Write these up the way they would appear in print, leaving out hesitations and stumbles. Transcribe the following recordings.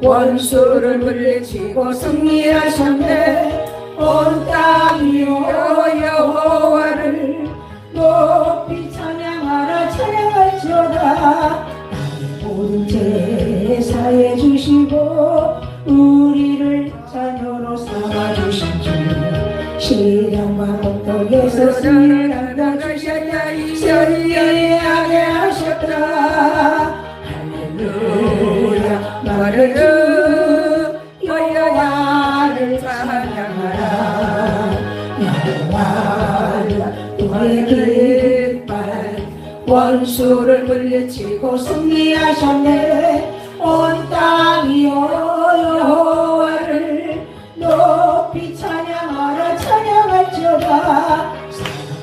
원수를 물리치고 승리하셨네. 온 땅이여 여호와를 높이 찬양하라. 찬양할지어다. 모든 죄 사해 주시고 우리를 자녀로 삼아주신 주, 시련과 고통에서 승리한다 주셨다. 승리하게 하셨다. 할렐루야. 나를 주 여호와를 찬양하라. 여호와를 우리의 깃발, 원수를 물리치고 승리하셨네. 온 땅이여 여호와를 높이 찬양하라. 찬양할지어다.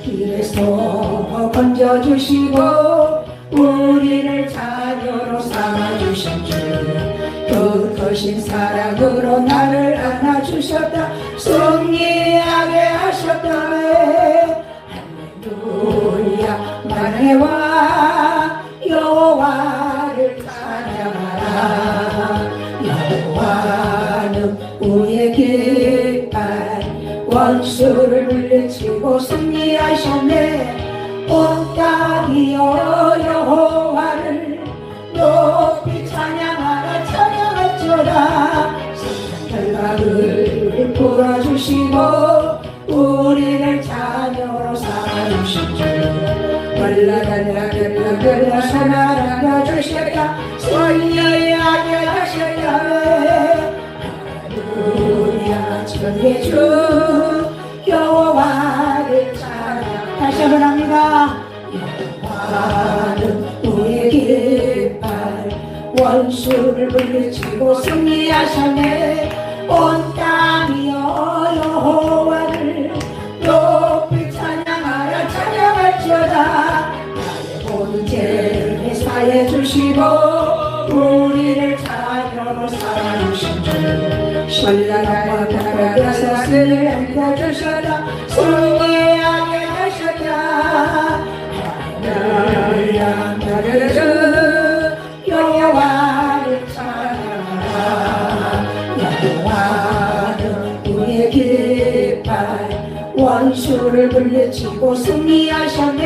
길에서 건져주시고 우리를 자녀로 삼아주신 주, 그 크신 사랑으로 나를 안아주셨다. 승리하게 하셨다. 할렐루야. 만해와 여호와를 찬양하라. 여호와는 우리의 깃발, 원수를 물리치고 승리하셨네. 온 땅이여 여호와를 높이 찬양하라. 찬양할지어다. 결박을 풀어주시고 우리를 자녀로 삼아주신 주, 월라달라달라달라 사나라가 주셨다. 승리하게 하셨다. 할렐루야. 천의 주 여호와를 찬양. 다시 한번 합니다. 여호와는 우리의 깃발, 원수를 물리치고 승리하셨네. 온 땅이여 여호와를 높이 찬양하라. 찬양할지어다. 나의 모든 죄를 사해 주시고 우리를 자녀로 삼아주신 주, 신랑과 나라가사를 안겨주셨다. 승리하게 하셨다. 할렐루야. 나를 주 여호와를 찬양하라. 여호와는 우리의 깃발, 원수를 물리치고 승리하셨네.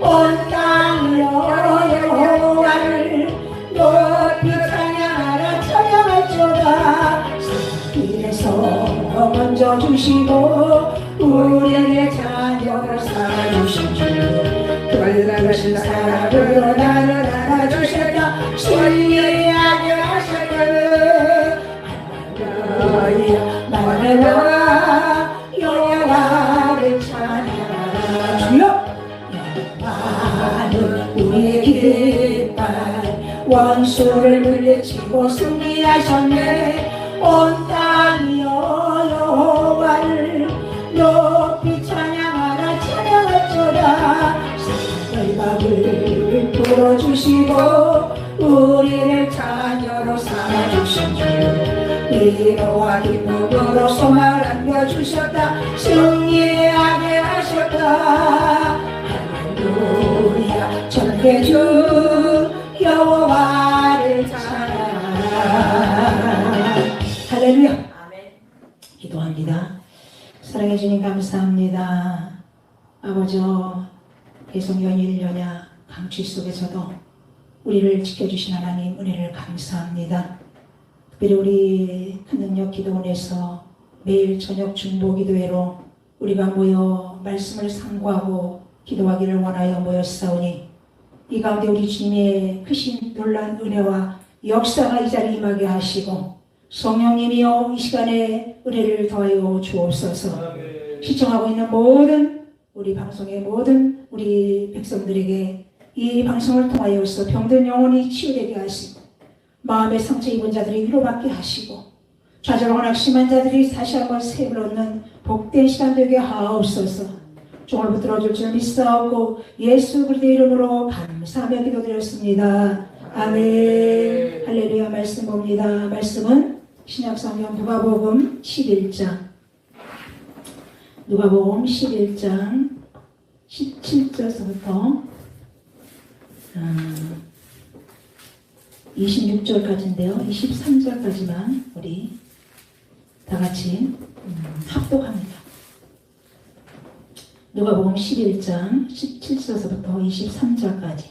온 땅이여 여호와를 높이 찬양하라. 찬양할지어다. 길에서 먼저 주시고 우리의 자녀를 삼아주신 주, 별나신 사랑으로 나를 안아주셨다. 승리하게 하셨다. 할렐루야. 만해와 여호와를 찬양하라. 주여. 여호와는 우리의 깃발, 원수를 물리치고 승리하셨네. 온 땅이여 여호와를 높이 찬양하라. 찬양할지어다. 결박을 풀어주시고 우리를 자녀로 삼아주신 주, 위로와 기쁨으로 소망을 안겨주셨다. 승리하게 하셨다. 할렐루야. 전대 주 여호와를 찬양하라. 할렐루야. 아멘. 기도합니다. 사랑해 주님 감사합니다. 아버지, 계속 연일 연야 강취 속에서도 우리를 지켜주신 하나님 은혜를 감사합니다. 특별히 우리 큰 능력 기도원에서 매일 저녁 중보 기도회로 우리가 모여 말씀을 상고하고 기도하기를 원하여 모였사오니, 이 가운데 우리 주님의 크신 놀란 은혜와 역사가 이 자리에 임하게 하시고 성령님이여 이 시간에 은혜를 더하여 주옵소서. 시청하고 있는 모든 우리 방송의 모든 우리 백성들에게 이 방송을 통하여서 병든 영혼이 치유되게 하시고, 마음의 상처 입은 자들이 위로받게 하시고, 좌절하고 낙심한 자들이 다시 한번 새해를 얻는 복된 시간 되게 하옵소서. 종을 붙들어 줄 줄 믿사오고 예수 그리스도의 이름으로 감사하며 기도드렸습니다. 아멘. 할렐루야. 말씀 봅니다. 말씀은 신약성경 누가복음 11장 17절서부터 26절까지인데요. 23절까지만 우리 다 같이 합독합니다. 누가복음 11장 17절서부터 23절까지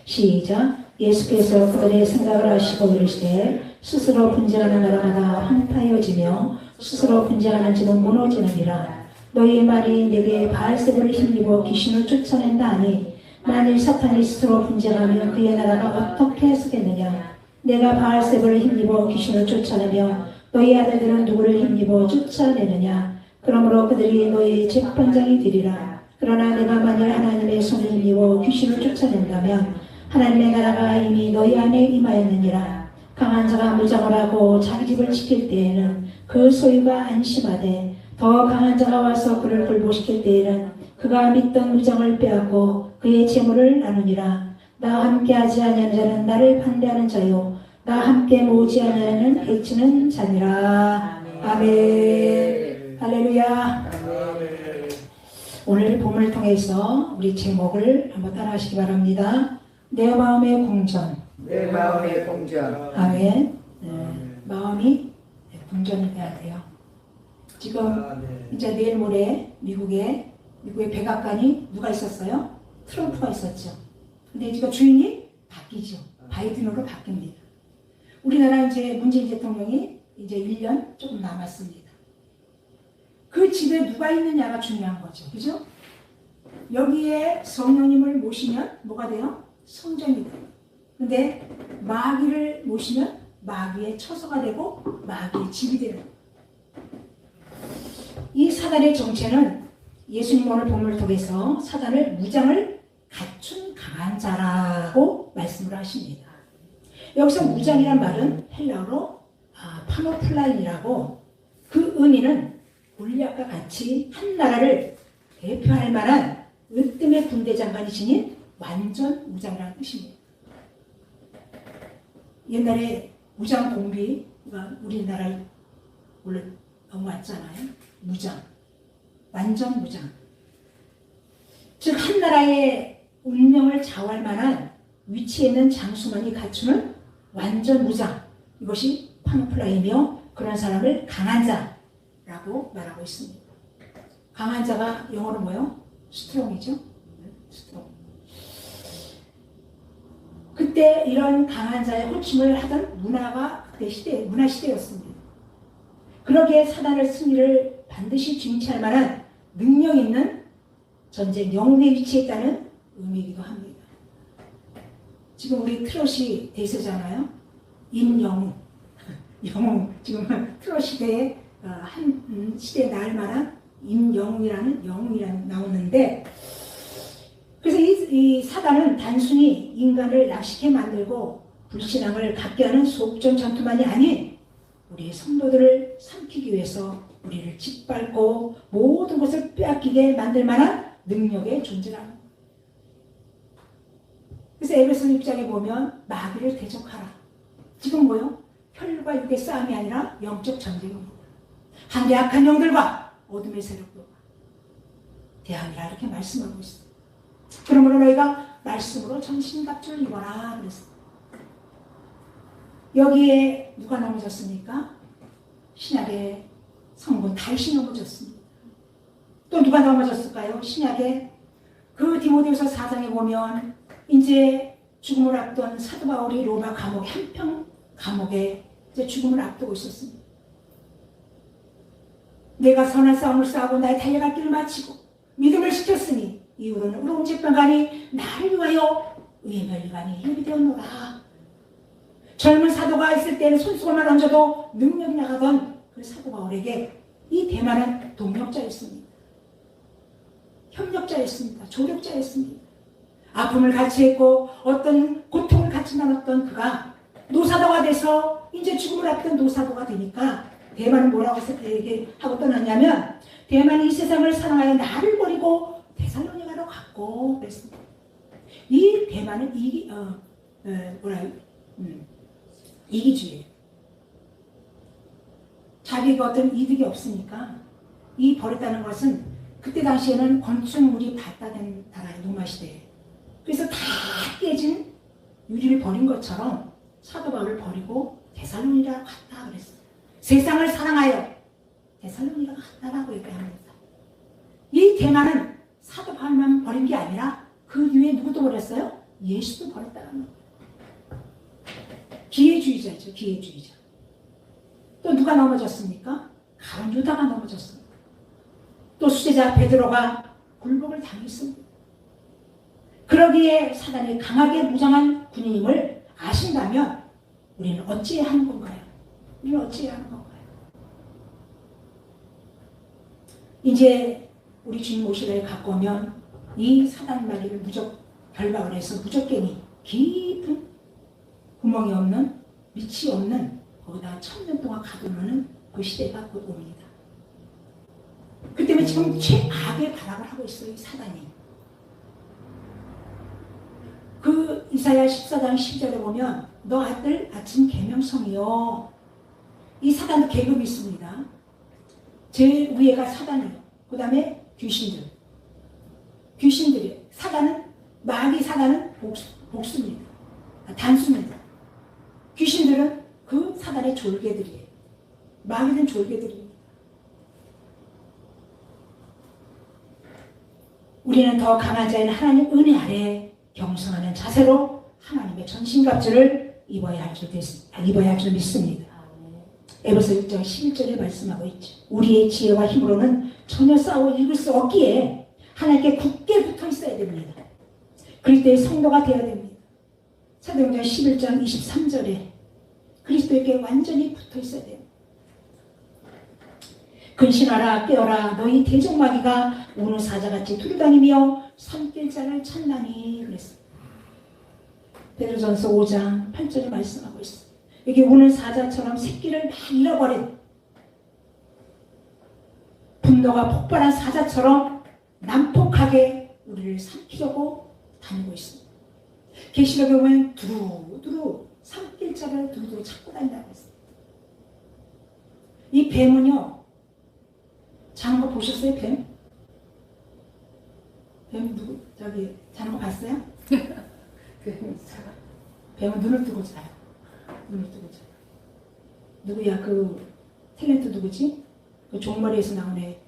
시작. 예수께서 그들의 생각을 아시고 이르시되 스스로 분쟁하는 나라마다 황폐해지며 스스로 분쟁하는 집은 무너지느니라. 너희의 말이 내게 바알세불을 힘입어 귀신을 쫓아낸다 하니 만일 사탄이 스스로 분쟁하면 그의 나라가 어떻게 서겠느냐. 내가 바알세불을 힘입어 귀신을 쫓아내며 너희 아들들은 누구를 힘입어 쫓아내느냐. 그러므로 그들이 너희 재판장이 되리라. 그러나 내가 만일 하나님의 손을 힘입어 귀신을 쫓아낸다면 하나님의 나라가 이미 너희 안에 임하였느니라. 강한 자가 무장을 하고 자기 집을 지킬 때에는 그 소유가 안심하되 더 강한 자가 와서 그를 굴복시킬 때에는 그가 믿던 무장을 빼앗고 그의 재물을 나누니라. 나 함께 하지 아니하는 자는 나를 반대하는 자요 나 함께 모으지 아니하는 해치는 자니라. 아멘. 할렐루야. 오늘 본문을 통해서 우리 제목을 한번 따라하시기 바랍니다. 내 마음의 궁전. 내 마음의 궁전. 아멘. 마음이 궁전이 돼야 돼요. 지금 이제 내일 모레 미국의 백악관이 누가 있었어요? 트럼프가 있었죠. 근데 지금 주인이 바뀌죠. 바이든으로 바뀝니다. 우리나라 이제 문재인 대통령이 이제 1년 조금 남았습니다. 그 집에 누가 있느냐가 중요한 거죠. 그죠? 여기에 성령님을 모시면 뭐가 돼요? 성전이 돼요. 근데 마귀를 모시면 마귀의 처소가 되고 마귀의 집이 되는 거예요. 이 사단의 정체는 예수님 오늘 본문을 통해서 사단을 무장을 갖춘 강한 자라고 말씀을 하십니다. 여기서 무장이란 말은 헬라어로 파노플라인이라고 그 의미는 골리앗과 같이 한 나라를 대표할 만한 으뜸의 군대 장관이 지닌 완전 무장이라는 뜻입니다. 옛날에 무장 공비가 우리나라에 원래 넘어왔잖아요. 무장, 완전 무장. 즉 한 나라의 운명을 좌우할 만한 위치에 있는 장수만이 갖추는 완전 무장. 이것이 파노플라이며 그런 사람을 강한 자라고 말하고 있습니다. 강한 자가 영어로 뭐예요? 스트롱이죠. 스트롱. 그때 이런 강한 자의 호칭을 하던 문화 시대였습니다. 그러기에 사단의 승리를 반드시 쟁취할 만한 능력 있는 전쟁 영웅의 위치에 있다는 의미이기도 합니다. 지금 우리 트롯이 대세잖아요. 임영웅. 영웅. 지금 트롯 시대에 한 시대에 날 만한 임영웅이라는 영웅이라는 나오는데 그래서 이 사단은 단순히 인간을 낚시게 만들고 불신앙을 갖게 하는 속전 전투만이 아닌 우리의 성도들을 삼키기 위해서 우리를 짓밟고 모든 것을 빼앗기게 만들 만한 능력의 존재라는 거예요. 그래서 에베소 6장에 보면 마귀를 대적하라. 지금 뭐요? 혈과 육의 싸움이 아니라 영적 전쟁입니다. 한데 악한 영들과 어둠의 세력들과 대항이라 이렇게 말씀하고 있어요. 그러므로 너희가 말씀으로 전신갑주를 입어라 그랬어요. 여기에 누가 넘어졌습니까? 신약의 성분 다윗이 넘어졌습니다. 또 누가 넘어졌을까요? 신약의 그 디모데후서 4장에 보면 이제 죽음을 앞둔 사도 바울이 로마 감옥 한평 감옥에 이제 죽음을 앞두고 있었습니다. 내가 선한 싸움을 싸우고 나의 달려갈 길을 마치고 믿음을 지켰으니 이후로는 의로운 재판관이 나를 위하여 의의 면류관이 예비되었노라. 젊은 사도가 있을 때는 손수건만 얹어도 능력이 나가던 그 사도 바울에게 이 대만은 동력자였습니다. 협력자였습니다. 조력자였습니다. 아픔을 같이 했고 어떤 고통을 같이 나눴던 그가 노사도가 돼서 이제 죽음을 앞둔 노사도가 되니까 대만은 뭐라고 하고 떠났냐면 대만이 이 세상을 사랑하여 나를 버리고 데살로니가로 갔고 그랬습니다. 이 대만은 이기주의예요. 자기가 어떤 이득이 없으니까 이 버렸다는 것은 그때 당시에는 건축물이 발달된 나라의 로마 시대에 그래서 다 깨진 유리를 버린 것처럼 사도 바울을 버리고 데살로니가로 갔다 그랬어요. 세상을 사랑하여 데살로니가로 갔다라고 얘기합니다. 이 대만은 사도 바울만 버린 게 아니라 그 위에 누구도 버렸어요? 예수도 버렸다는 거예요. 기회주의자죠. 기회주의자. 또 누가 넘어졌습니까? 가룟 유다가 넘어졌습니다. 또 수제자 베드로가 굴복을 당했습니다. 그러기에 사단이 강하게 무장한 군인임을 아신다면 우리는 어찌해야 하는 건가요? 우리는 어찌해야 하는 건가요? 이제 우리 주님 오시를 갖고 오면 이 사단 마귀를 결박을 해서 무적갱이 깊은 구멍이 없는 밑이 없는 거기다 1000년 동안 가두는 그 시대가 곧 옵니다. 그 때문에 지금 최악의 발악을 하고 있어요. 이 사단이. 그 이사야 14장 10절에 보면 너 아들 아침 계명성이요. 이 사단도 계급이 있습니다. 제일 위에가 사단이요. 그 다음에 귀신들. 귀신들이에요. 마귀 사단은 복수입니다. 단수입니다. 귀신들은 그 사단의 졸개들이에요. 마귀는 졸개들입니다. 우리는 더 강한 자인 하나님 은혜 아래 경성하는 자세로 하나님의 전신갑주를 입어야 할 줄 믿습니다. 에베소 6장 11절에 말씀하고 있죠. 우리의 지혜와 힘으로는 전혀 싸워 이길 수 없기에 하나님께 굳게 붙어 있어야 됩니다. 그리스도의 성도가 되어야 됩니다. 사도행전 11장 23절에 그리스도에게 완전히 붙어 있어야 돼요. 근신하라 깨어라 너희 대적마귀가 우는 사자같이 두루다니며 삼킬 자를 찾나니 그랬어요. 베드로전서 5장 8절에 말씀하고 있어요. 여기 우는 사자처럼 새끼를 막 잃어버린 분노가 폭발한 사자처럼 난폭하게 우리를 삼키려고 다니고 있습니다. 계시록에 보면 두루두루 삼킬 자를 두루두루 찾고 다닌다고 했어요. 이 뱀은요 자는 거 보셨어요? 뱀? 뱀 누구? 저기 자는 거 봤어요? 뱀은 눈을 뜨고 자요. 눈을 뜨고 자요. 누구야? 그 탤런트 누구지? 그 종머리에서 나온 애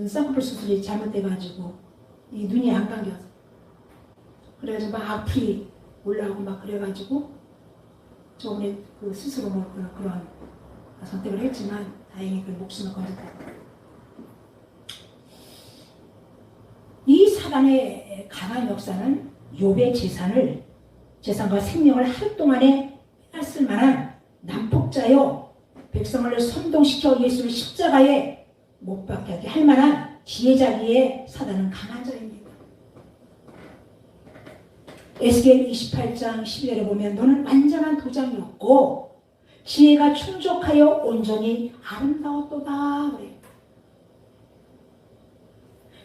쌍꺼풀 수술이 잘못돼가지고 이 눈이 안 감겨서 그래가지고 막 앞이 올라오고 막 그래가지고 저번에 그 스스로 뭐 그런 선택을 했지만 다행히 그 목숨을 건졌다고. 이 사단의 강한 역사는 욥의 재산과 생명을 하루 동안에 빼앗을 만한 난폭자요 백성을 선동시켜 예수를 십자가에 못 박게 하게 할 만한 지혜자기에 사단은 강한 자입니다. 에스겔 28장 12절에 보면 너는 완전한 도장이었고 지혜가 충족하여 온전히 아름다웠도다 그래요.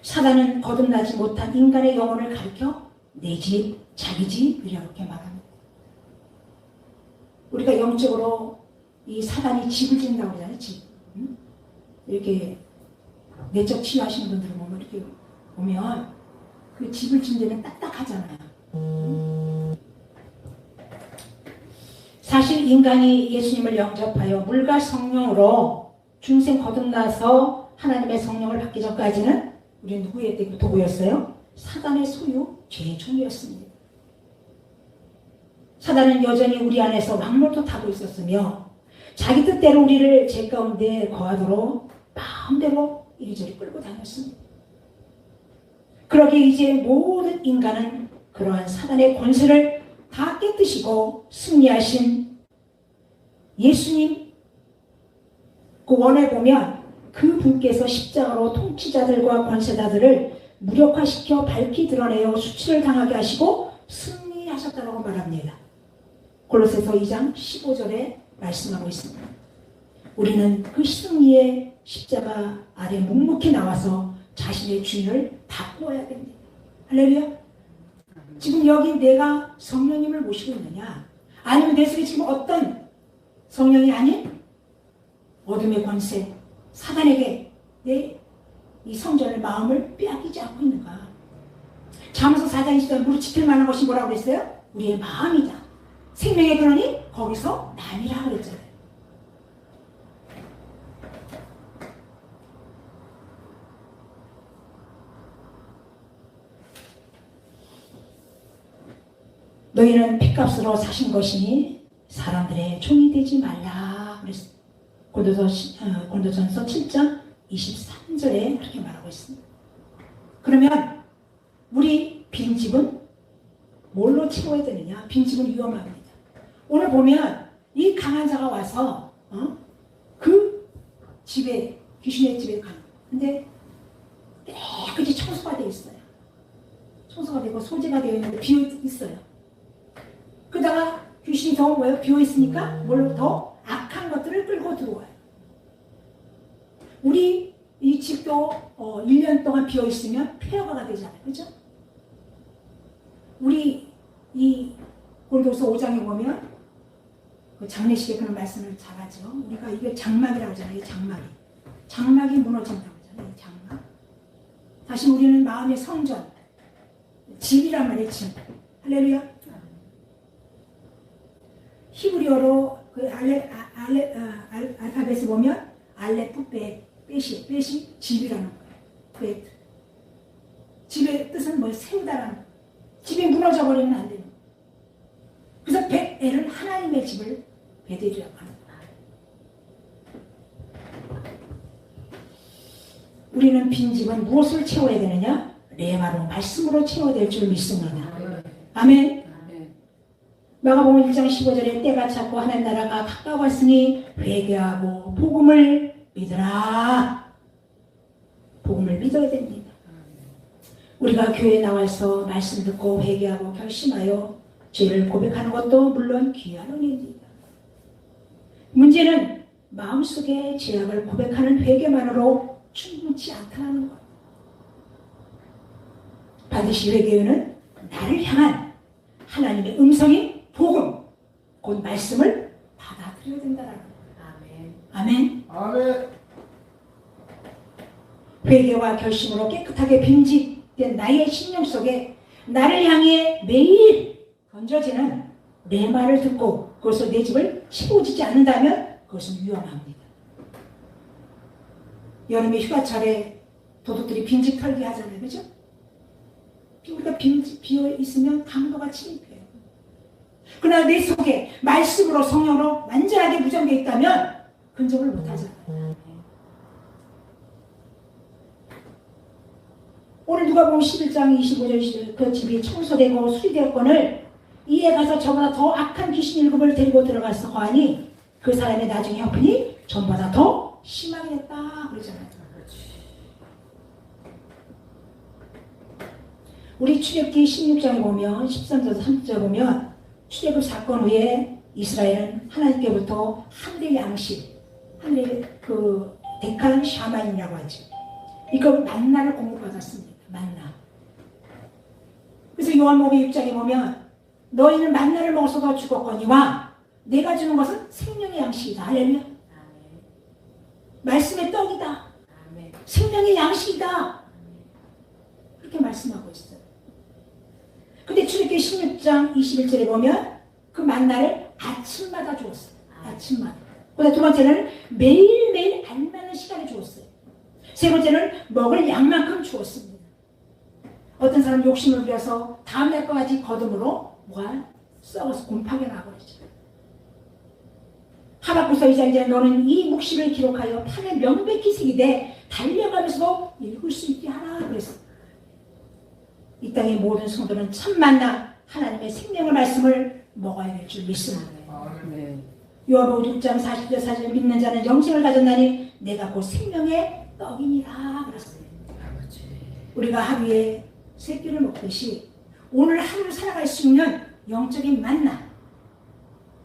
사단은 거듭나지 못한 인간의 영혼을 가리켜 내 집, 자기 집 이렇게 말합니다. 우리가 영적으로 이 사단이 집을 짓는다고 그러잖아요. 집. 이렇게 내적 치유하시는 분들을 보면 이렇게 보면 그 집을 짓는 데는 딱딱하잖아요. 사실 인간이 예수님을 영접하여 물과 성령으로 중생 거듭나서 하나님의 성령을 받기 전까지는 우리 누구의 도구였어요? 사단의 소유, 죄의 종이었습니다. 사단은 여전히 우리 안에서 왕노릇 하고 있었으며 자기 뜻대로 우리를 죄 가운데 거하도록 마음대로 이리저리 끌고 다녔습니다. 그러기에 이제 모든 인간은 그러한 사단의 권세를 다 깨뜨시고 승리하신 예수님 그 원에 보면 그 분께서 십자가로 통치자들과 권세자들을 무력화시켜 밝히 드러내어 수치를 당하게 하시고 승리하셨다고 말합니다. 골로새서 2장 15절에 말씀하고 있습니다. 우리는 그 승리의 십자가 아래 묵묵히 나와서 자신의 주인을 바꾸어야 됩니다. 할렐루야. 지금 여기 내가 성령님을 모시고 있느냐? 아니면 내 속에 지금 어떤 성령이 아닌 어둠의 권세, 사단에게 내 이 성전의 마음을 빼앗기지 않고 있는가? 잠언서 4장 20절 무릇 지킬 만한 것이 뭐라고 그랬어요? 우리의 마음이다. 생명의 근원이 거기서 남이라 그랬잖아요. 너희는 핏값으로 사신 것이니 사람들의 종이 되지 말라 그랬어요. 고린도전서 7장 23절에 그렇게 말하고 있습니다. 그러면 우리 빈집은 뭘로 채워야 되느냐? 빈집은 위험합니다. 오늘 보면 이 강한 자가 와서 그 집에, 귀신의 집에 가는 거예요. 근데 깨끗이 청소가 되어 있어요. 청소가 되고 소재가 되어 있는데 비어 있어요. 그러다가 귀신이 더 뭐예요? 비어 있으니까 뭘로 더 악한 것들을 끌고 들어와요. 우리 이 집도 1년 동안 비어 있으면 폐허가 되잖아요. 그렇죠? 우리 이 고린도서 5장에 보면 그 장례식에 그런 말씀을 잘하죠. 우리가 이게 장막이라고 하잖아요. 장막이 무너진다고 하잖아요. 장막. 다시 우리는 마음의 성전, 집이란 말이에요. 집. 할렐루야. 히브리어로 그 알파벳을 보면 알레프 벳이 집이라는 거예요. 벳. 집의 뜻은 뭐 세우다라는 거예요. 집이 무너져 버리면 안 돼요. 그래서 벳엘은 하나님의 집을 베델이라고 합니다. 우리는 빈집은 무엇을 채워야 되느냐? 레마로 말씀으로 채워야 될 줄 믿습니다. 아멘. 마가복음 1장 15절에 때가 찼고 하나님 나라가 가까웠으니 회개하고 복음을 믿으라. 복음을 믿어야 됩니다. 우리가 교회에 나와서 말씀 듣고 회개하고 결심하여 죄를 고백하는 것도 물론 귀한 은혜입니다. 문제는 마음속에 죄악을 고백하는 회개만으로 충분치 않다는 것. 반드시 회개는 나를 향한 하나님의 음성인 복음, 곧 말씀을 받아들여야 된다는 거예요. 아멘. 아멘. 회개와 결심으로 깨끗하게 빈집된 나의 심령 속에 나를 향해 매일 던져지는 내 말을 듣고 그것을 내 집을 채워지지 않는다면 그것은 위험합니다. 여름에 휴가철에 도둑들이 빈집 털기 하잖아요. 그죠? 우리가 빈집 비어 있으면 강도가 침입해요. 그러나 내 속에 말씀으로 성령으로 완전하게 무장되어 있다면 근접을 못하잖아요. 오늘 누가복음 11장 25절 그 집이 청소되고 수리되었거늘 이에 가서 저보다 더 악한 귀신 7을 데리고 들어가서 거하니 그 사람의 나중에 형편이 전보다 더 심하게 됐다 그러잖아요. 우리 출애굽기 16장에 보면 13절 3절 보면 출애굽 사건 후에 이스라엘은 하나님께부터 하늘의 양식, 하늘의 그 데칼 샤만이라고 하죠. 이거 만나를 공급받았습니다. 만나. 그래서 요한복음 6장에 보면 너희는 만나를 먹어서도 죽었거니와 내가 주는 것은 생명의 양식이다. 할렐루야. 말씀의 떡이다. 생명의 양식이다. 그렇게 말씀하고 있어요. 근데 출애굽기 16장 21절에 보면 그 만나를 아침마다 주었어요. 아침마다. 그다음 두 번째는 매일매일 알맞는 시간에 주었어요. 세 번째는 먹을 양만큼 주었습니다. 어떤 사람 욕심을 부려서 다음날 거까지 거둠으로 뭐가 썩어서 곰팡이 나버리죠. 하박국서 2장에 너는 이 묵시를 기록하여 판에 명백히 새기되 달려가면서도 읽을 수 있게 하라 그랬어요. 이 땅의 모든 성도는 참 만나 하나님의 생명의 말씀을 먹어야 될 줄 믿습니다. 요한복음 6장 40절 4절 믿는 자는 영생을 가졌나니 내가 곧 생명의 떡이니라 그랬어요. 우리가 하루에 세 끼를 먹듯이 오늘 하루를 살아갈 수 있는 영적인 만나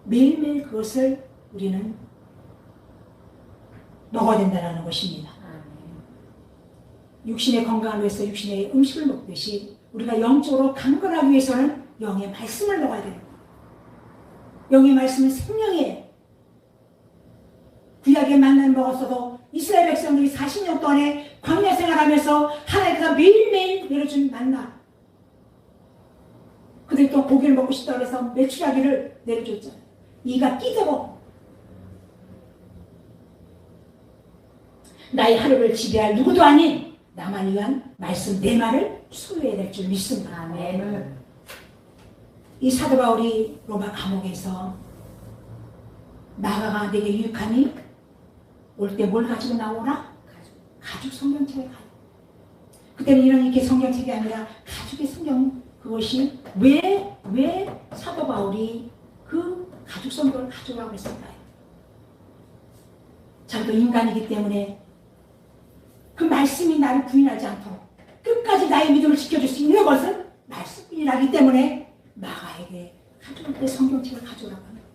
매일매일 그것을 우리는 먹어야 된다는 것입니다. 육신의 건강을 위해서 육신의 음식을 먹듯이 우리가 영적으로 강건하기 위해서는 영의 말씀을 먹어야 되는 거예요. 영의 말씀은 생명이에요. 구약의 만나를 먹었어도 이스라엘 백성들이 40년 동안에 광야 생활하면서 하나님께서 매일매일 내려준 만나, 그 그들이 또 고기를 먹고 싶다고 해서 메추라기를 내려줬잖아요. 이가 끼도록 나의 하루를 지배할 누구도 아닌 나만 위한 말씀 내 말을 소유해야 될 줄 믿습니다. 아멘. 이 사도 바울이 로마 감옥에서 나가가 내게 유익하니 올 때 뭘 가지고 나오라? 가죽 성경책을 가지고. 그때는 이렇게 성경책이 아니라 가죽의 성경. 그것이 왜 사도 바울이 그 가죽 성경을 가져오라고 했을까요? 자기도 인간이기 때문에 그 말씀이 나를 부인하지 않도록 끝까지 나의 믿음을 지켜줄 수 있는 것은 말씀이라기 때문에 나가에게 가져올 때 성경책을 가져오라고 합니다.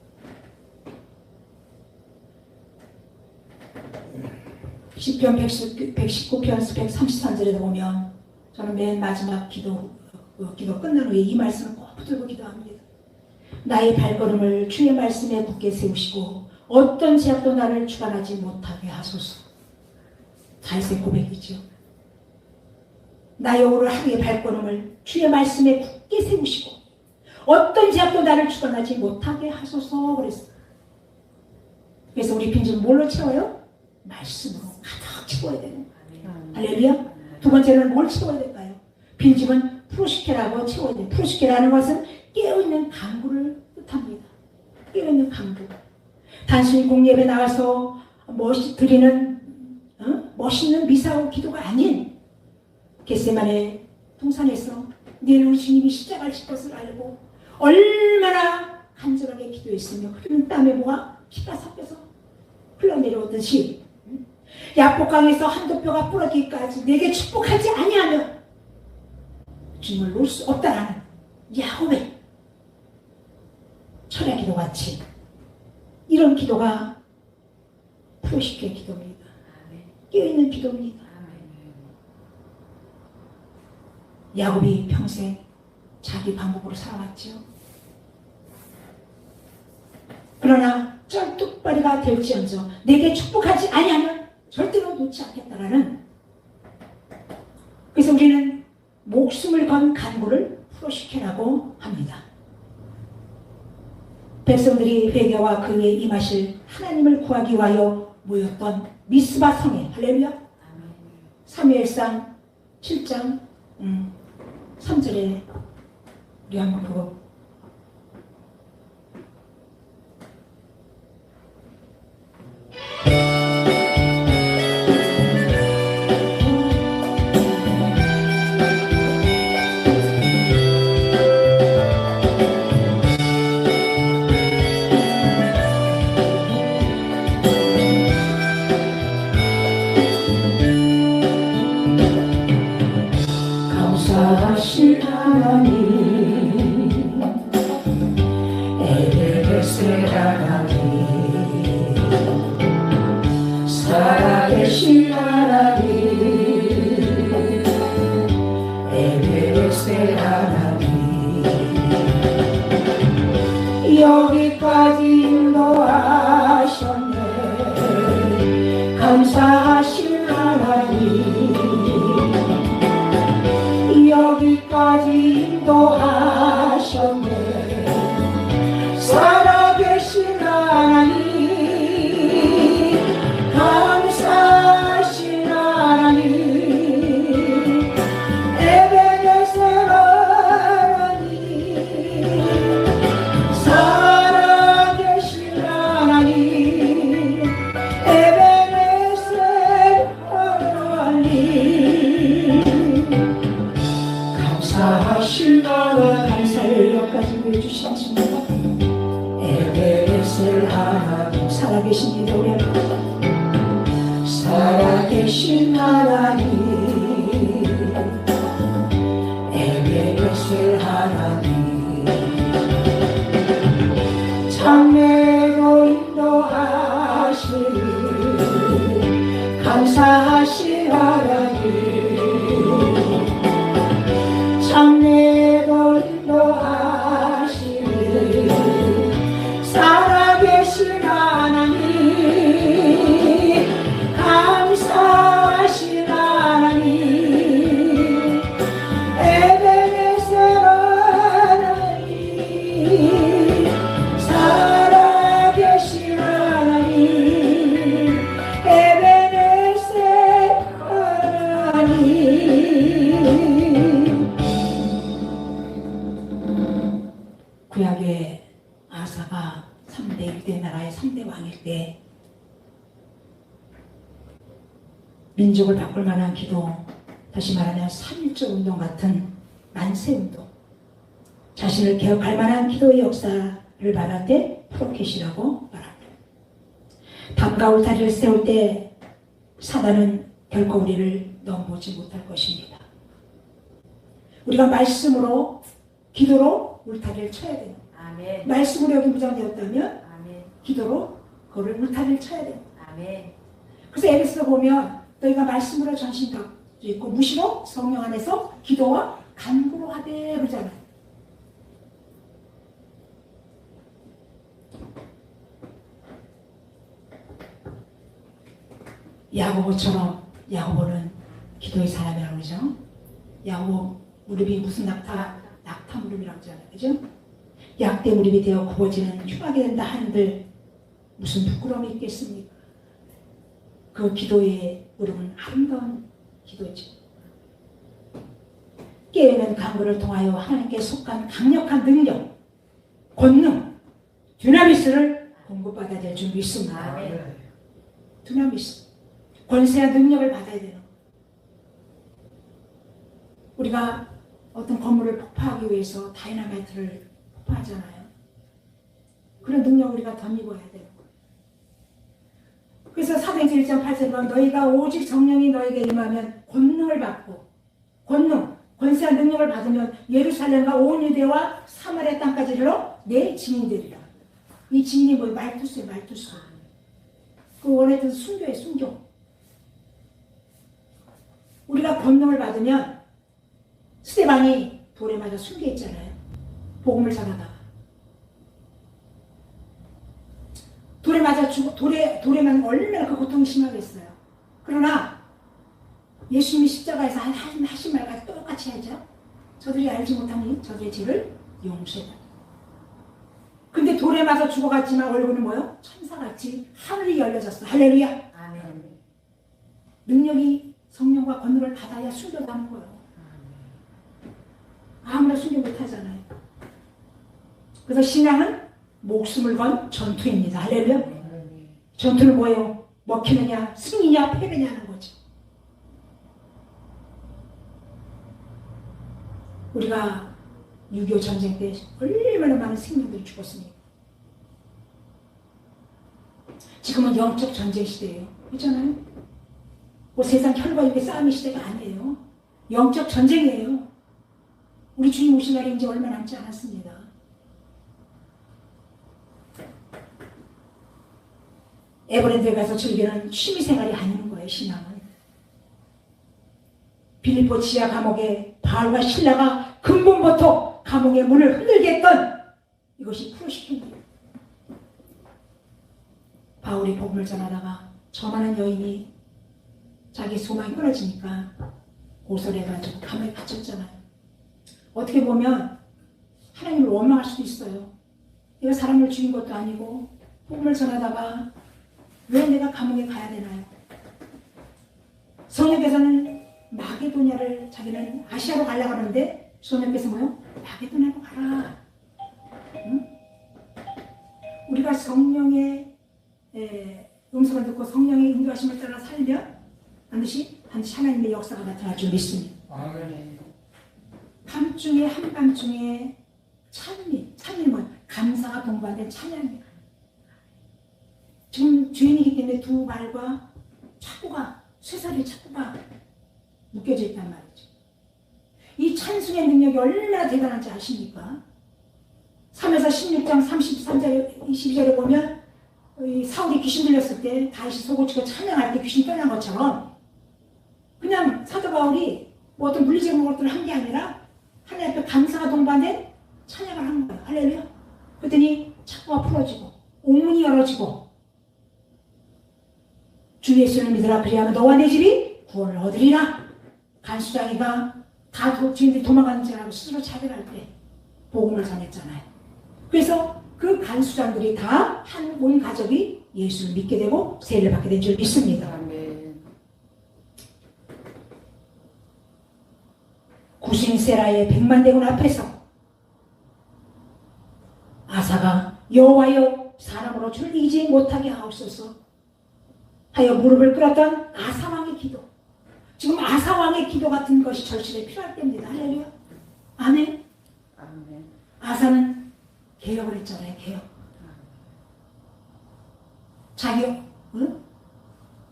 시편 119편 133절에도 보면 저는 맨 마지막 기도 끝난 후에 이 말씀을 꼭 붙들고 기도합니다. 나의 발걸음을 주의 말씀에 굳게 세우시고 어떤 제약도 나를 주관하지 못하게 하소서. 다윗의 고백이죠. 나의 오늘 하루의 발걸음을 주의 말씀에 굳게 세우시고 어떤 제약도 나를 주관하지 못하게 하소서 그랬어요. 그래서 우리 빈집은 뭘로 채워요? 말씀으로 가득 채워야 되는 거예요. 할렐루야. 두 번째는 뭘 채워야 될까요? 빈집은 프로시케라고 채워야 돼요. 프로시케라는 것은 깨어있는 강구를 뜻합니다. 깨어있는 강구. 단순히 공예배 나가서 드리는 멋있는 미사오 기도가 아닌 겟세마네 동산에서 내일 우리 주님이 십자가를 것을 알고 얼마나 간절하게 기도했으며 흐르는 땀에 뭐가 피가 섞여서 흘러내려오듯이 야복강에서 한두 뼈가 부러지기까지 내게 축복하지 아니하면 주님을 놓을 수 없다라는 야훼 철야 기도같이 이런 기도가 프로시케 기도입니다. 깨어있는 기도입니다. 야곱이 평생 자기 방법으로 살아왔죠. 그러나 쩔뚝발이가 될지언정 내게 축복하지 아니하면 절대로 놓지 않겠다라는, 그래서 우리는 목숨을 건 간구를 프로시케라고 합니다. 백성들이 회개와 그에 임하실 하나님을 구하기 위하여 모였던 미스바 성에, 할렐루야, 사무엘상 7장 3절에 우리 한번 보고 감사하신 하나님, 에베레스의 하나님, 살아계신 하나님, 에베레스의 하나님, 여기까지 인도하셨네. 감사하신 하나님, 여기까지 인도하셨네. 살아계신 하나님, 감사하신 하나님, 에베네셀 하나님, 살아계신 하나님, 에베네셀 하나님, 감사하신 하나님, 감사를 여기까지 보여주신 주님, 에베네셀 하나님, 살아계신 기도를, 살아계신 하나님, 에베네셀 하나님, 장래로 인도하시니 감사하신 하나님, 장래로 인도하시니 살아계신 하나님, 감사하신 하나님, 에베네셀 하나님, 민족을 바꿀 만한 기도, 다시 말하면 3.1조 운동 같은 만세운동, 자신을 개혁할 만한 기도의 역사를 말할 때 프로켓이라고 말합니다. 담과 울타리를 세울 때 사단은 결코 우리를 넘보지 못할 것입니다. 우리가 말씀으로, 기도로 울타리를 쳐야 돼요. 아멘. 말씀으로 여기 무장되었다면 아멘. 기도로 그거를 울타리를 쳐야 돼요. 아멘. 그래서 에베소서 보면 너희가 말씀으로 전신 갖고 있고 무시로 성령 안에서 기도와 간구로 하되 그러잖아요. 야고보처럼, 야고보는 기도의 사람이라고 그러죠. 야고보 무릎이 무슨 낙타 무릎이라고 하잖아요. 그죠? 약대 무릎이 되어 굽어지는 흉하게 된다 하는들 무슨 부끄러움이 있겠습니까? 그 기도의 무릎은 아름다운 기도죠. 깨어있는 간구를 통하여 하나님께 속한 강력한 능력, 권능, dynamis를 공급받아야 될 줄 믿습니다. 아멘. dynamis, 권세와 능력을 받아야 돼요. 우리가 어떤 건물을 폭파하기 위해서 다이나마이트를 폭파하잖아요. 그런 능력을 우리가 덧입어야 돼요. 그래서 사도행전 1장 8절에 보면 너희가 오직 성령이 너에게 임하면 권능을 받고, 권능, 권세와 능력을 받으면 예루살렘과 온 유대와 사마리아 땅까지 이르러 내 증인되리라. 이 증인이 뭐예요? 말투수예요. 말투수. 그 원했던 순교예요. 순교. 우리가 권능을 받으면 스데반이 돌에 맞아 순교했잖아요. 복음을 전하다가 돌에 맞아 죽어, 돌에만 얼마나 그 고통이 심하겠어요. 그러나 예수님이 십자가에서 하신 말과 똑같이 하죠. 저들이 알지 못하니 저들의 죄를 용서해라. 근데 돌에 맞아 죽어갔지만 얼굴은 뭐요? 천사같이 하늘이 열려졌어. 할렐루야. 아멘. 능력이 성령과 권능을 받아야 순교도 하는 거예요. 아무나 순교 못하잖아요. 그래서 신앙은 목숨을 건 전투입니다. 할렐루야. 전투는 뭐예요? 먹히느냐, 승리냐, 패배냐 하는 거죠. 우리가 6.25 전쟁 때 얼마나 많은 생명들이 죽었습니까? 지금은 영적 전쟁 시대예요. 그렇잖아요? 뭐 세상 혈과 육의 싸움의 시대가 아니에요. 영적 전쟁이에요. 우리 주님 오신 날이 이제 얼마 남지 않았습니다. 에버랜드에 가서 즐기는 취미생활이 아닌 거예요. 신앙은. 빌립보 지하 감옥에 바울과 실라가 근본부터 감옥의 문을 흔들게 했던 이것이 프로시킨이에요. 바울이 복음을 전하다가 저 많은 여인이 자기 소망이 끊어지니까 고소해가지고 감옥에 갇혔잖아요. 어떻게 보면 하나님을 원망할 수도 있어요. 내가 사람을 죽인 것도 아니고 복음을 전하다가 왜 내가 감옥에 가야 되나요? 성령께서는 마게도냐를 자기는 아시아로 가려고 하는데 성령께서 뭐요? 마게도냐로 가라. 응? 우리가 성령의 음성을 듣고 성령의 인도하심을 따라 살면 반드시 하나님의 역사가 나타날 줄 믿습니다. 아멘. 밤중에 한밤중에 찬미는 감사가 동반된 찬양이에요. 지금 주인이기 때문에 두 발과 쇠사리 착고가 묶여져 있단 말이죠. 이 찬송의 능력이 얼마나 대단한지 아십니까? 3에서 16장 33절 22절에 보면 사울이 귀신 들렸을 때 다시 속을 찬양할 때 귀신 떠난 것처럼 그냥 사도 바울이 뭐 어떤 물리적인 것들을 한 게 아니라 하나님 앞에 감사가 동반된 찬양을 한 거예요. 할렐루야. 그랬더니 착고가 풀어지고 옥문이 열어지고 주 예수를 믿으라 그리하면 너와 내 집이 구원을 얻으리라. 간수장이가 다 주인들이 도망가는 줄 알고 스스로 자결할 때 복음을 전했잖아요. 그래서 그 간수장들이 다 한 온 가족이 예수를 믿게 되고 세례를 받게 된 줄 믿습니다. 아멘. 구신 세라의 100만 대군 앞에서 아사가 여호와여 사람으로 주를 이기지 못하게 하옵소서. 하여 무릎을 꿇었던 아사왕의 기도. 지금 아사왕의 기도 같은 것이 절실히 필요할 때입니다. 할렐루야. 아멘. 아멘. 아사는 개혁을 했잖아요. 개혁. 자기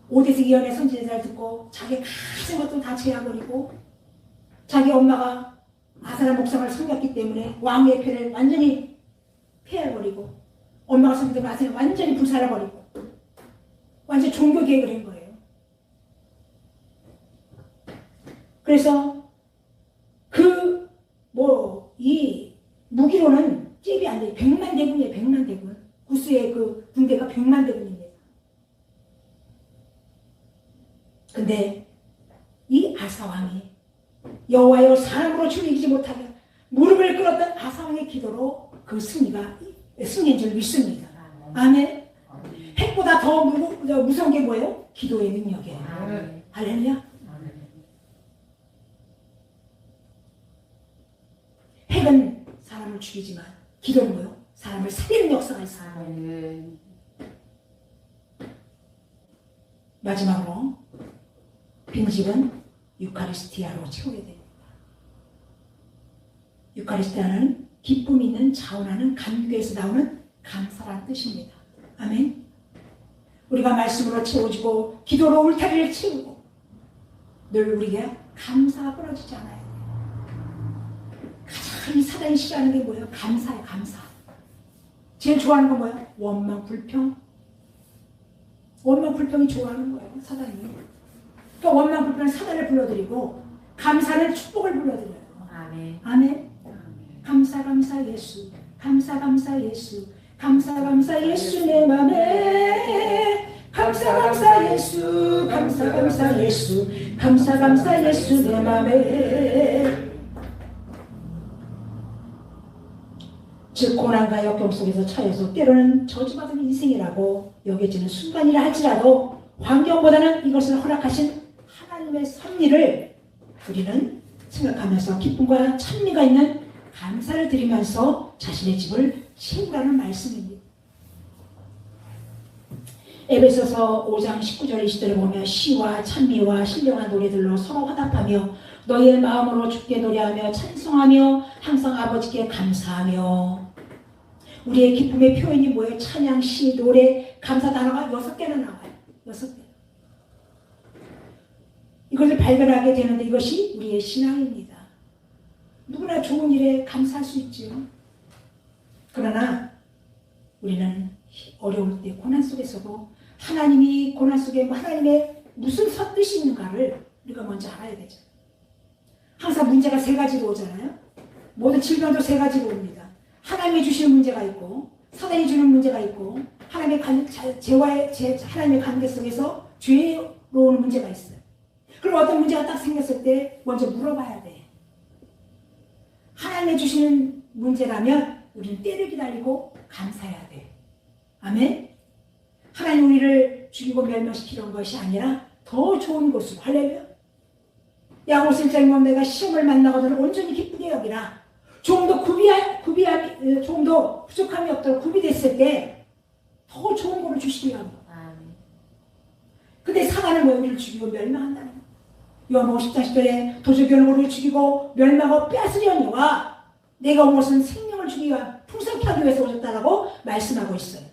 오대색 예언의 선지자를 듣고 자기 가진 것도 다 제어버리고 자기 엄마가 아사라 목사를 섬겼기 때문에 왕의 표를 완전히 폐해버리고 엄마가 섬기던 아사를 완전히 불살라버리고 완전 종교 개혁을 한 거예요. 그래서 이 무기로는 잽이 안 돼요. 100만 대군이에요. 100만 대군. 구스의 그 군대가 100만 대군입니다. 근데 이 아사왕이 여호와여 사람으로 주를 이기지 못하게 무릎을 꿇었던 아사왕의 기도로 그 승리인 줄 믿습니다. 아멘. 핵보다 더 무서운 게 뭐예요? 기도의 능력이에요. 할렐루야. 핵은 사람을 죽이지만 기도는 뭐예요? 사람을 살리는 역사가 있어요. 마지막으로 빈집은 유카리스티아로 채워야 됩니다. 유카리스티아는 기쁨 있는 자원하는 감격에서 나오는 감사라는 뜻입니다. 아멘. 우리가 말씀으로 채워지고 기도로 울타리를 채우고 늘 우리가 감사가 끊어지지 않아요. 가장 사단이 싫어하는 게 뭐예요? 감사예요. 감사. 제일 좋아하는 건 뭐예요? 원망, 불평. 원망, 불평이 좋아하는 거예요. 사단이. 그러니까 원망, 불평은 사단을 불러들이고 감사는 축복을 불러들여요. 아멘. 아멘. 감사 감사 예수. 감사 감사 예수. 감사 감사 예수 내 맘에. 감사 감사 예수. 감사 감사 예수. 감사 감사 예수 내 맘에. 즉 고난과 역경 속에서 차여서 때로는 저주받은 인생이라고 여겨지는 순간이라 할지라도 환경보다는 이것을 허락하신 하나님의 섭리를 우리는 생각하면서 기쁨과 찬미가 있는 감사를 드리면서 자신의 집을 채우라는 말씀입니다. 에베소서 5장 19절 20절을 보면 시와 찬미와 신령한 노래들로 서로 화답하며 너희의 마음으로 주께 노래하며 찬송하며 항상 아버지께 감사하며. 우리의 기쁨의 표현이 뭐예요? 찬양, 시, 노래, 감사 단어가 6개나 나와요. 6개. 이것을 발견하게 되는데 이것이 우리의 신앙입니다. 누구나 좋은 일에 감사할 수 있죠. 그러나 우리는 어려울 때 고난 속에서도 하나님이 고난 속에 하나님의 무슨 뜻이 있는가를 우리가 먼저 알아야 되죠. 항상 문제가 3가지로 오잖아요. 모든 질병도 3가지로 옵니다. 하나님이 주시는 문제가 있고 사단이 주는 문제가 있고 하나님의 관계 속에서 죄로 오는 문제가 있어요. 그럼 어떤 문제가 딱 생겼을 때 먼저 물어봐야 돼. 하나님이 주시는 문제라면 우리는 때를 기다리고 감사해야 돼. 아멘. 하나님 우리를 죽이고 멸망시키는 것이 아니라 더 좋은 곳으로. 할렐루야. 야고보서 1장에 보면 내가 시험을 만나거든 온전히 기쁘게 여기라. 좀 더 좀 더 부족함이 없도록 구비됐을 때 더 좋은 것을 주시리 합니다. 근데 사단은 왜 우리를 죽이고 멸망한다는 거예요. 요한복음 10장 10절에 도적견은 우리를 죽이고 멸망하고 빼앗으려니와 내가 온 것은 생명을 주기 위한 풍성케 하기 위해서 오셨다라고 말씀하고 있어요.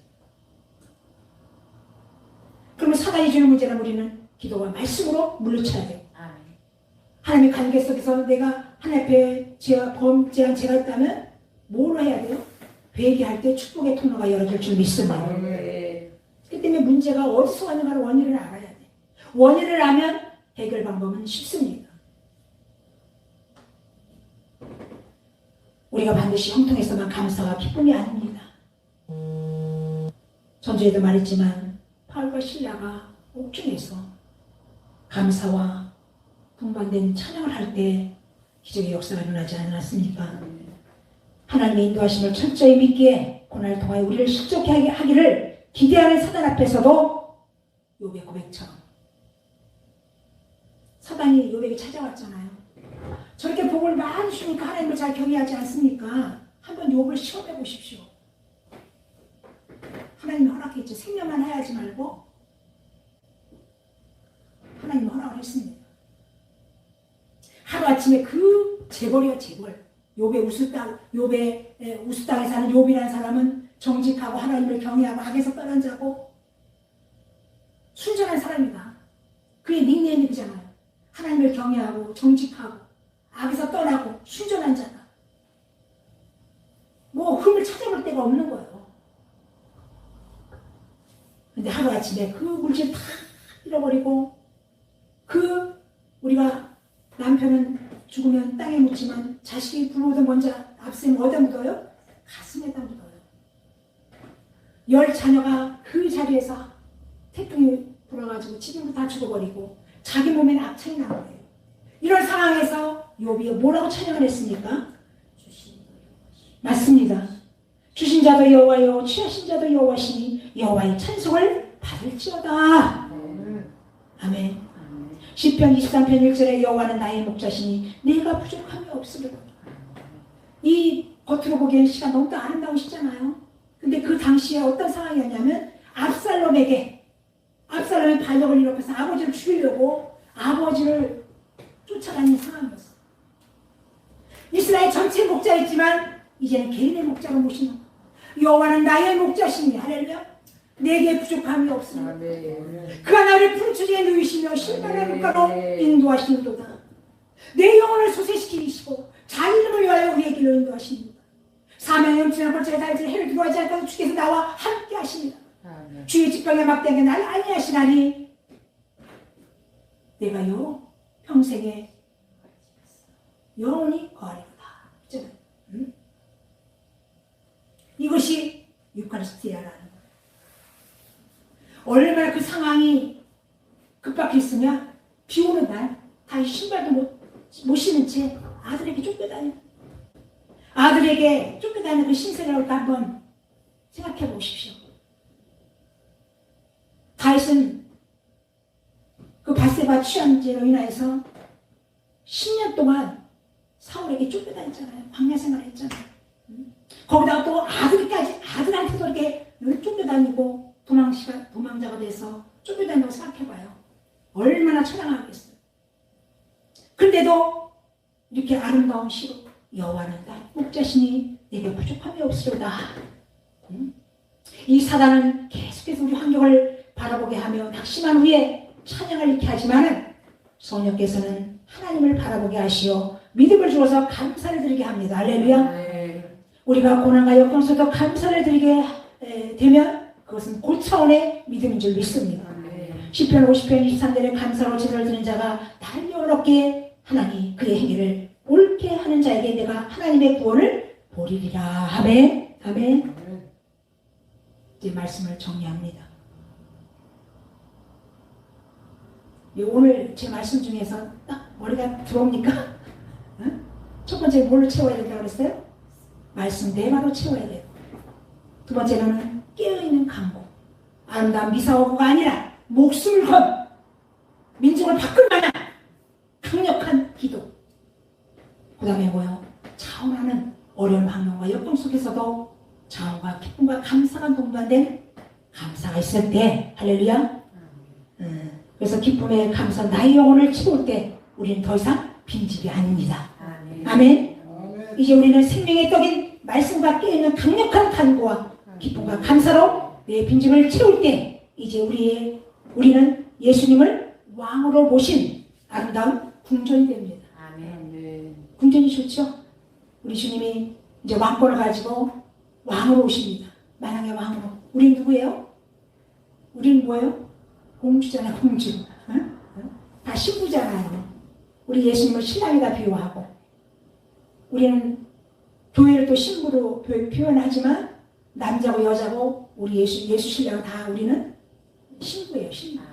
그러면 사단이 주는 문제는 우리는 기도와 말씀으로 물리쳐야 돼요. 하나님의 관계 속에서 내가 하나님 앞에 범죄한 죄가 있다면 뭐로 해야 돼요? 회개할 때 축복의 통로가 열어질 줄 믿습니다. 그 때문에 문제가 어디서 왔는가를 원인을 알아야 돼. 원인을 알면 해결 방법은 쉽습니다. 우리가 반드시 형통해서만 감사가 기쁨이 아닙니다. 전주에도 말했지만 바울과 신라가 옥중에서 감사와 동반된 찬양을 할 때 기적의 역사가 일어나지 않았습니까? 하나님의 인도하심을 철저히 믿기에 고난을 통하여 우리를 실족하게 하기를 기대하는 사단 앞에서도 욥의 고백처럼 사단이 욥에게 찾아왔잖아요. 저렇게 복을 많이 주니까 하나님을 잘 경외하지 않습니까? 한번 욥을 시험해 보십시오. 하나님이 허락했죠. 생명만 해야지 말고 했습니다. 하루아침에 그 재벌이요, 재벌. 욥의 우스 땅에 사는 욥이라는 사람은 정직하고 하나님을 경외하고 악에서 떠난 자고 순전한 사람이다. 그의 닉네임이 그잖아요. 하나님을 경외하고 정직하고 악에서 떠나고 순전한 자다. 뭐 흠을 찾아볼 데가 없는 거예요. 근데 하루아침에 그 물질 다 잃어버리고 우리가 남편은 죽으면 땅에 묻지만 자식이 굶어도 먼저 앞세면 어디다 묻어요? 가슴에다 묻어요. 10 자녀가 그 자리에서 태풍이 불어가지고 지금도 다 죽어버리고 자기 몸에는 악창이 난 거예요. 이런 상황에서 욥이 뭐라고 찬양을 했습니까? 맞습니다. 주신 자도 여호와요 취하신 자도 여호와시니 여호와의 찬송을 받을지어다. 아멘. 시편 23편 1절에 여호와는 나의 목자시니 내가 부족함이 없으리로다. 이 겉으로 보기엔 시가 너무 아름다우시잖아요. 근데 그 당시에 어떤 상황이었냐면 압살롬의 반역을 일으켜서 아버지를 죽이려고 아버지를 쫓아가는 상황이었어요. 이스라엘 전체 목자였지만 이제는 개인의 목자로 모시는 거예요. 여호와는 나의 목자시니 할렐루야. 내게 부족함이 없으며 그가 나를 푸른 초지에 누이시며 신발의 물가로 인도하시는도다. 내 영혼을 소생시키시고 자기 이름을 위하여 우리의 길로 인도하십니다. 사명의 엄청난 벌처가 달지 해를 두려워하지 않고 주께서 나와 함께 하십니다. 주의 직병에 막대게 나를 안위하시나니 내가요 평생에 영원히 거하리로다. 이것이 유카리스티아라는 거예요. 얼마나 그 상황이 급박했으면 비 오는 날 다시 신발도 못 신은 채 아들에게 쫓겨다녀. 아들에게 쫓겨다니는 그 신세라고 한번 생각해 보십시오. 다윗은 그 바세바 취한죄로 인하여서 10년 동안 사울에게 쫓겨다녔잖아요. 광야 생활을 했잖아요. 거기다가 또 아들한테도 이렇게 쫓겨다니고 도망자가 돼서 쫓겨다닌다고 생각해봐요. 얼마나 처량하겠어요. 근데도 이렇게 아름다운 시로 여호와는 나의 목자시니 내게 부족함이 없으리로다. 이 사단은 계속해서 우리 환경을 바라보게 하며 낙심한 후에 찬양을 잃게 하지만은 성령께서는 하나님을 바라보게 하시어 믿음을 주어서 감사를 드리게 합니다. 할렐루야. 우리가 고난과 역경 속에서 감사를 드리게 되면 그것은 고차원의 믿음인 줄 믿습니다. 시편 50편 23절에 감사로 제사를 드리는 자가 나를 영원롭게 하나니 그의 행위를 옳게 하는 자에게 내가 하나님의 구원을 보리리라. 아멘. 아멘. 이제 말씀을 정리합니다. 오늘 제 말씀 중에서 딱 머리가 들어옵니까? 응? 첫 번째 뭘로 채워야 된다고 그랬어요? 말씀 내마로 채워야 돼요. 두 번째는 깨어있는 간구. 아름다운 미사오고가 아니라 목숨을 건 민족을 바꿀 만한 강력한 기도. 그 다음에 뭐요? 자원하는 어려운 환경과 역경 속에서도 자원과 기쁨과 감사가 동반된 감사가 있을 때 할렐루야. 그래서 기쁨의 감사 나의 영혼을 채울 때 우리는 더 이상 빈집이 아닙니다. 아멘. 이제 우리는 생명의 떡인 말씀과 깨어있는 강력한 간구와 기쁨과 감사로 내 빈집을 채울 때 이제 우리는 예수님을 왕으로 모신 아름다운 궁전이 됩니다. 궁전이 좋죠? 우리 주님이 이제 왕권을 가지고 왕으로 오십니다. 만왕의 왕으로. 우린 누구예요? 우린 뭐예요? 공주잖아, 공주. 응? 다 신부잖아요. 우리 예수님을 신랑이다 비유하고. 우리는 교회를 또 신부로 표현하지만 남자고 여자고 우리 예수 신랑은 다 우리는 신부예요, 신부.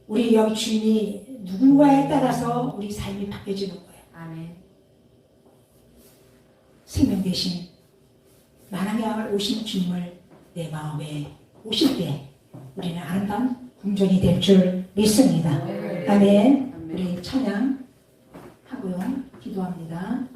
우리 여기 주인이 누군가에 따라서 우리 삶이 바뀌어지는 거예요. 생명 대신 만왕의 왕을 오신 주님을 내 마음에 오실 때 우리는 아름다운 궁전이 될 줄 믿습니다. 아멘. 우리 찬양 하고요. 기도합니다.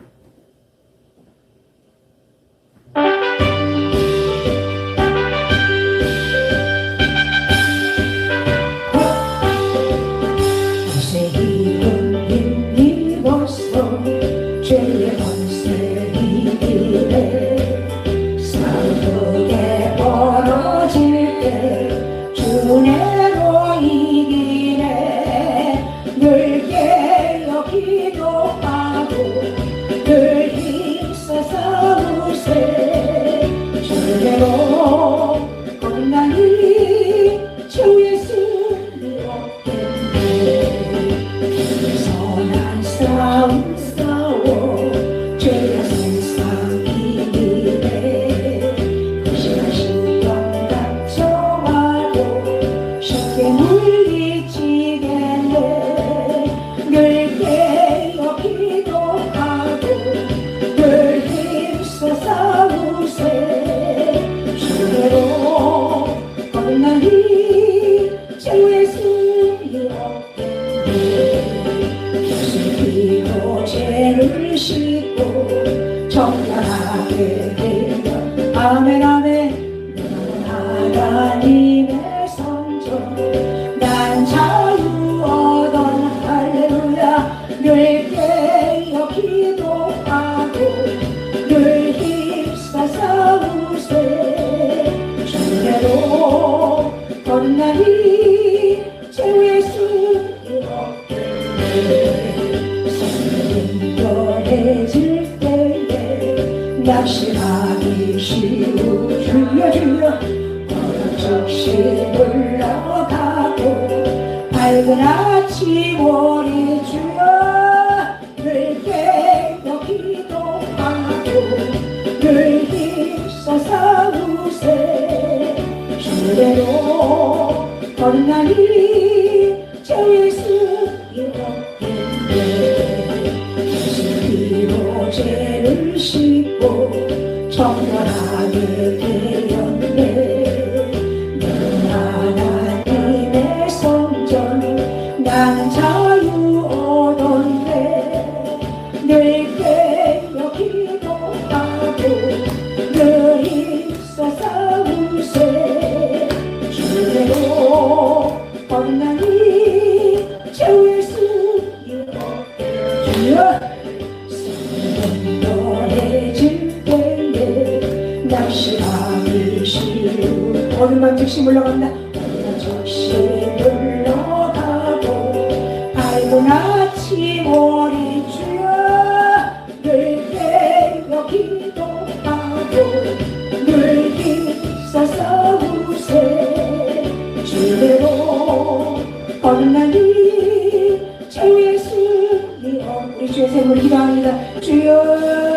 최후의 승리 없겠네. 예수 피로 죄를 씻고 정결하게 되면 아멘 아멘. 너는 하나님의 성전 난 자유 얻은 할렐루야. 늘 깨어 기도하고 늘 힘써 싸우세. 주대로 건나니 최후의 승리 없겠네. 성령 인도해질 때에 낙심하기 쉬우 주여 주여 즉시 물러가고 밝은 아침 오리 주여 늘 깨어 기도하고 늘 힘써 싸우세. 주대로 걸으나니 최후의 승리 없겠네. 예수 피로 죄를 씻고 정결하게 되었네. 너는 하나님의 성전 나는 자유 얻었네. 늘 깨어 기도하고 늘 힘써 싸우세. 주대로 건나니 최후의 승리 없겠네. 주여 성령해질 때에 낙심하기 쉬우 오늘만 즉시 물러간다. 오늘만 즉시 물러가고 밝은 아침 오리 주여 늘 깨어 기도하고 늘 힘써 싸우세. 주대로 건나니 최후의 승리 없 우리 주의 생을 기도합니다. 주여